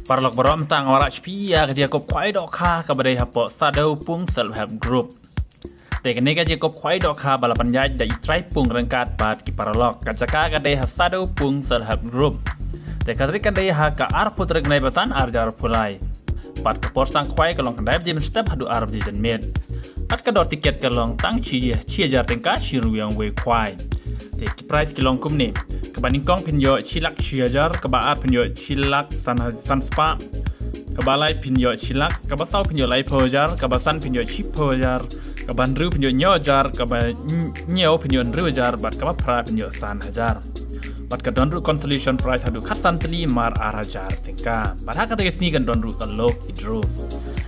Parlok berom tang warak pia kerja kop kuai dok kah kabadai hapo sadau pung self help group. Teknik kerja kop kuai dok kah balapan jaj da itrai pung rengkat bat ki parlok kacaka kadai sadau pung self help group. Tekatri kadai ha ka arput regnai basan arjar pulai. Pat ke pos tang kuai kalong kadai jim step hadu arab di jenmet. Pat ke dot tiket kalong tang chia jar tengka shiru yang we kuai. Tek price kilong kum ni. Kebaningkong pinyo cilak ciajar kebaat pinyo cilak san spa kebalai pinyo cilak kebasau pinyo lai pojar kebasan pinyo chip pojar kebandru pinyo nyojar kebanyo pinyo nrujar bat kebapra pinyo san hajar bat kedonru consolation prize hadu khasan teli mar arajar tingka bat hak kata sini kan donru kalok idro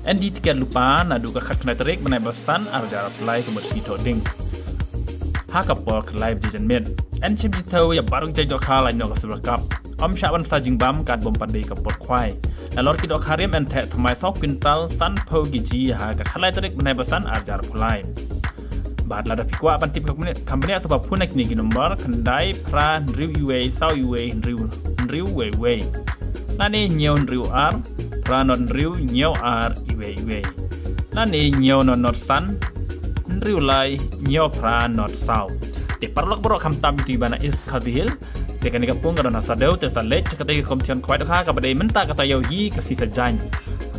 endi tiket lupa nadu ka khakna terik menai basan arajar apply kemudian ding Hakapok live di jenmet. Encim di tahu ya baru jadi dokar lain nok sebelakap. Syaban sajing bam kat bom pandai kapot kuai. Lalor ki dokar yang entek thumai sok pintal san po giji ha ka khalai terik menai basan arjar pulai. Bad lada pikwa pan tip company sebab punek ni nomor kendai pra riu uwe sau uwe riu we. Nani nyau riu ar pra non riu nyau ar iwe. Nani nyau non san riu lai nyo pra not sau te parlok borok kam tam di bana is khabihil te kan kapung kan nasadau te salet kate komsion kwai dokha ka badai menta kata yo yi ka sisa jan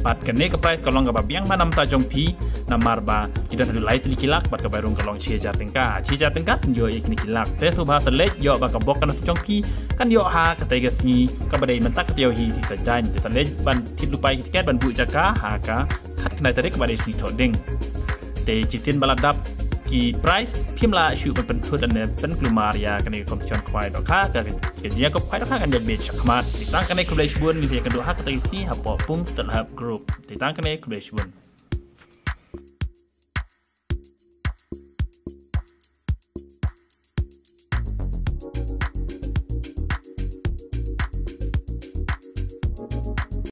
pat kan ne ka price kalong ka biang manam ta jong pi namar ba kita hadu lai tli kilak bat ka barung kalong chia jar tengka yo ik ni kilak te subha salet yo ba ka bok kan jong pi kan yo ha kate ga sni ka badai menta kata yo yi sisa jan te salet ban tit lupai tiket ban bu jaka ha ka khat knai tarik ka badai sni thoding te citin baladap ki price pimla shu ban thut an pen klumar ya kani komsion kwai dokha ka dia ko kwai dokha kan dia bech khmat titang kani kublai shbun mi se kedua hak ta isi hapo pung self help group titang kani kublai shbun